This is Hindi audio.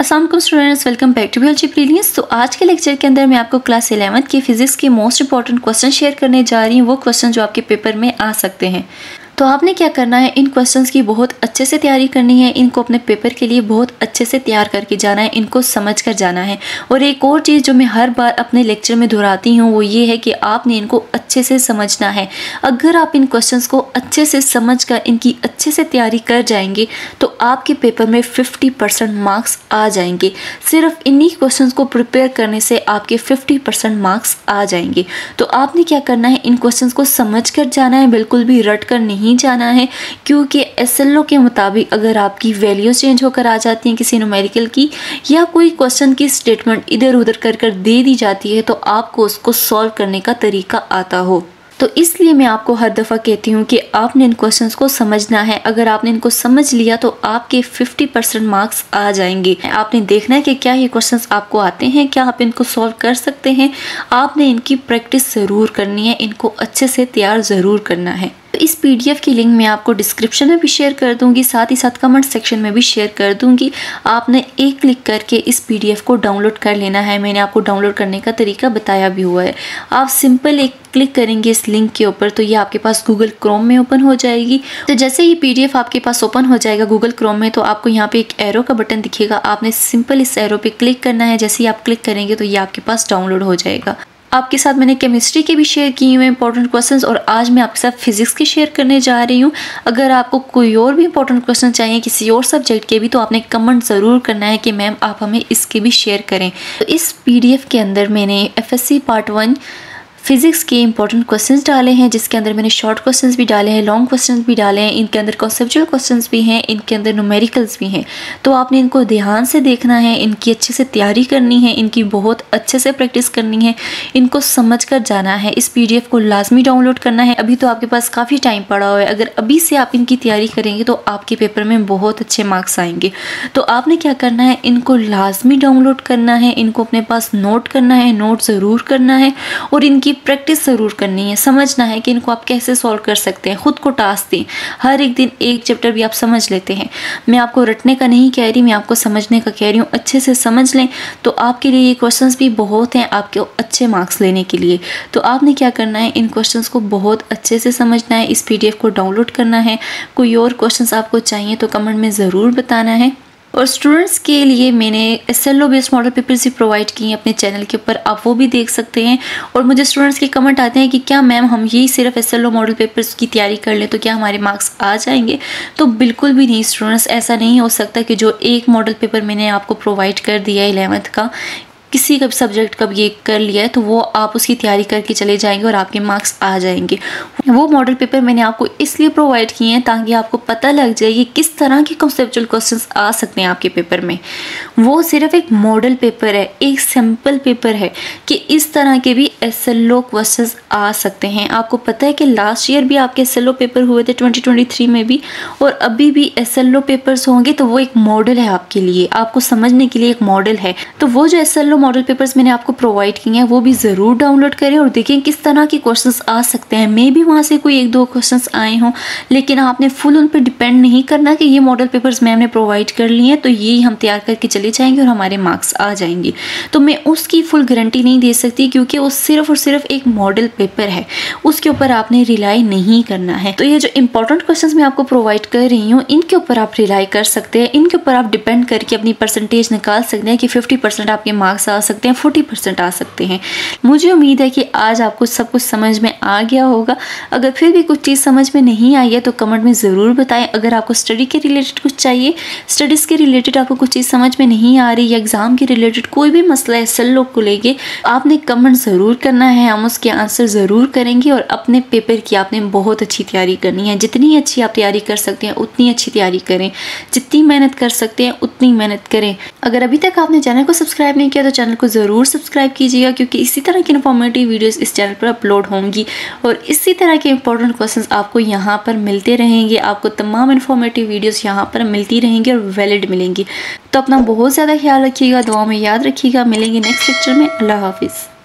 अस्सलाम वालेकुम students, welcome back to biology brilliance. तो आज के लेक्चर के अंदर मैं आपको क्लास 11th की फिजिक्स के मोस्ट इंपॉर्टेंट क्वेश्चन शेयर करने जा रही हूँ। वो क्वेश्चन जो आपके पेपर में आ सकते हैं। तो आपने क्या करना है, इन क्वेश्चंस की बहुत अच्छे से तैयारी करनी है। इनको अपने पेपर के लिए बहुत अच्छे से तैयार करके जाना है, इनको समझ कर जाना है। और एक और चीज़ जो मैं हर बार अपने लेक्चर में दोहराती हूँ वो ये है कि आपने इनको अच्छे से समझना है। अगर आप इन क्वेश्चंस को अच्छे से समझ कर इनकी अच्छे से तैयारी कर जाएंगे तो आपके पेपर में 50% मार्क्स आ जाएंगे। सिर्फ इन्हीं क्वेश्चंस को प्रिपेयर करने से आपके 50% मार्क्स आ जाएंगे। तो आपने क्या करना है, इन क्वेश्चंस को समझ कर जाना है, बिल्कुल भी रट कर नहीं जाना है। क्योंकि एसएलओ के मुताबिक अगर आपकी वैल्यूज चेंज होकर आ जाती हैं किसी न्यूमेरिकल की, या कोई क्वेश्चन की स्टेटमेंट इधर उधर कर दे दी जाती है, तो आपको उसको सॉल्व करने का तरीका आता हो। तो इसलिए मैं आपको हर दफ़ा कहती हूँ कि आपने इन क्वेश्चंस को समझना है। अगर आपने इनको समझ लिया तो आपके 50% मार्क्स आ जाएंगे। आपने देखना है कि क्या ये क्वेश्चंस आपको आते हैं, क्या आप इनको सॉल्व कर सकते हैं। आपने इनकी प्रैक्टिस ज़रूर करनी है, इनको अच्छे से तैयार ज़रूर करना है। तो इस पीडीएफ की लिंक मैं आपको डिस्क्रिप्शन में भी शेयर कर दूंगी, साथ ही साथ कमेंट सेक्शन में भी शेयर कर दूंगी। आपने एक क्लिक करके इस पीडीएफ को डाउनलोड कर लेना है। मैंने आपको डाउनलोड करने का तरीका बताया भी हुआ है। आप सिंपल एक क्लिक करेंगे इस लिंक के ऊपर तो ये आपके पास गूगल क्रोम में ओपन हो जाएगी। तो जैसे ये पीडीएफ आपके पास ओपन हो जाएगा गूगल क्रोम में, तो आपको यहाँ पे एक एरो का बटन दिखेगा। आपने सिंपल इस एरो पे क्लिक करना है। जैसे ही आप क्लिक करेंगे तो ये आपके पास डाउनलोड हो जाएगा। आपके साथ मैंने केमिस्ट्री के भी शेयर किए हुए इंपॉर्टेंट क्वेश्चंस, और आज मैं आपके साथ फिजिक्स के शेयर करने जा रही हूँ। अगर आपको कोई और भी इंपॉर्टेंट क्वेश्चन चाहिए किसी और सब्जेक्ट के भी, तो आपने कमेंट ज़रूर करना है कि मैम आप हमें इसके भी शेयर करें। तो इस पीडीएफ के अंदर मैंने एफएससी पार्ट 1 फिजिक्स के इंपॉर्टेंट क्वेश्चंस डाले हैं, जिसके अंदर मैंने शॉर्ट क्वेश्चंस भी डाले हैं, लॉन्ग क्वेश्चंस भी डाले हैं। इनके अंदर कॉन्सेप्चुअल क्वेश्चंस भी हैं, इनके अंदर न्यूमेरिकल्स भी हैं। तो आपने इनको ध्यान से देखना है, इनकी अच्छे से तैयारी करनी है, इनकी बहुत अच्छे से प्रैक्टिस करनी है, इनको समझ कर जाना है। इस पीडीएफ को लाजमी डाउनलोड करना है। अभी तो आपके पास काफ़ी टाइम पड़ा हुआ है। अगर अभी से आप इनकी तैयारी करेंगे तो आपके पेपर में बहुत अच्छे मार्क्स आएंगे। तो आपने क्या करना है, इनको लाजमी डाउनलोड करना है, इनको अपने पास नोट करना है, नोट ज़रूर करना है, और इनकी प्रैक्टिस ज़रूर करनी है। समझना है कि इनको आप कैसे सॉल्व कर सकते हैं। खुद को टास्क दें, हर एक दिन एक चैप्टर भी आप समझ लेते हैं। मैं आपको रटने का नहीं कह रही, मैं आपको समझने का कह रही हूँ। अच्छे से समझ लें तो आपके लिए ये क्वेश्चंस भी बहुत हैं आपके अच्छे मार्क्स लेने के लिए। तो आपने क्या करना है, इन क्वेश्चंस को बहुत अच्छे से समझना है, इस पीडीएफ को डाउनलोड करना है। कोई और क्वेश्चंस आपको चाहिए तो कमेंट में ज़रूर बताना है। और स्टूडेंट्स के लिए मैंने एसएलओ बेस्ड मॉडल पेपर्स भी प्रोवाइड किए हैं अपने चैनल के ऊपर, आप वो भी देख सकते हैं। और मुझे स्टूडेंट्स के कमेंट आते हैं कि क्या मैम हम यही सिर्फ एसएलओ मॉडल पेपर्स की तैयारी कर लें तो क्या हमारे मार्क्स आ जाएंगे। तो बिल्कुल भी नहीं स्टूडेंट्स, ऐसा नहीं हो सकता कि जो एक मॉडल पेपर मैंने आपको प्रोवाइड कर दिया है 11th का, किसी का सब्जेक्ट का ये कर लिया है तो वो आप उसकी तैयारी करके चले जाएंगे और आपके मार्क्स आ जाएंगे। वो मॉडल पेपर मैंने आपको इसलिए प्रोवाइड किए हैं ताकि आपको पता लग जाए कि किस तरह के कॉन्सेप्चुअल क्वेश्चंस आ सकते हैं आपके पेपर में। वो सिर्फ एक मॉडल पेपर है, एक सैम्पल पेपर है कि इस तरह के भी एसएलओ क्वेश्चंस आ सकते हैं। आपको पता है कि लास्ट ईयर भी आपके एसएलओ पेपर हुए थे 2023 में भी, और अभी भी एसएलओ पेपर्स होंगे। तो वो एक मॉडल है आपके लिए, आपको समझने के लिए एक मॉडल है। तो वो जो एसएलओ मॉडल पेपर्स मैंने आपको प्रोवाइड किए हैं वो भी ज़रूर डाउनलोड करें और देखें किस तरह के क्वेश्चंस आ सकते हैं। मे भी वहाँ से कोई एक दो क्वेश्चंस आए हों, लेकिन आपने फुल उन पर डिपेंड नहीं करना कि ये मॉडल पेपर्स मैम ने प्रोवाइड कर लिए हैं तो ये हम तैयार करके चले जाएंगे और हमारे मार्क्स आ जाएंगे। तो मैं उसकी फुल गारंटी नहीं दे सकती, क्योंकि वो सिर्फ और सिर्फ एक मॉडल पेपर है, उसके ऊपर आपने रिलाई नहीं करना है। तो ये जो इंपॉर्टेंट क्वेश्चंस मैं आपको प्रोवाइड कर रही हूँ, इनके ऊपर आप रिलाई कर सकते हैं, इनके ऊपर आप डिपेंड करके अपनी परसेंटेज निकाल सकते हैं कि 50% आपके मार्क्स आ सकते हैं, 40% आ सकते हैं। मुझे उम्मीद है कि आज आपको सब कुछ समझ में आ गया होगा। अगर फिर भी कुछ चीज़ समझ में नहीं आई है तो कमेंट में ज़रूर बताएं। अगर आपको स्टडी के रिलेटेड कुछ चाहिए, स्टडीज़ के रिलेटेड आपको कुछ चीज़ समझ में नहीं आ रही या एग्ज़ाम के रिलेटेड कोई भी मसला है एसएलओ को लेके, आपने कमेंट ज़रूर करना है, हम उसके आंसर ज़रूर करेंगे। और अपने पेपर की आपने बहुत अच्छी तैयारी करनी है। जितनी अच्छी आप तैयारी कर सकते हैं उतनी अच्छी तैयारी करें, जितनी मेहनत कर सकते हैं उतनी मेहनत करें। अगर अभी तक आपने चैनल को सब्सक्राइब नहीं किया तो चैनल को ज़रूर सब्सक्राइब कीजिएगा, क्योंकि इसी तरह की इन्फॉर्मेटिव वीडियोस इस चैनल पर अपलोड होंगी और इसी तरह के इंपॉर्टेंट क्वेश्चंस आपको यहाँ पर मिलते रहेंगे। आपको तमाम इन्फॉर्मेटिव वीडियोस यहाँ पर मिलती रहेंगी और वैलिड मिलेंगी। तो अपना बहुत ज़्यादा ख्याल रखिएगा, दुआ में याद रखिएगा। मिलेंगे नेक्स्ट लेक्चर में। अल्लाह हाफिज़।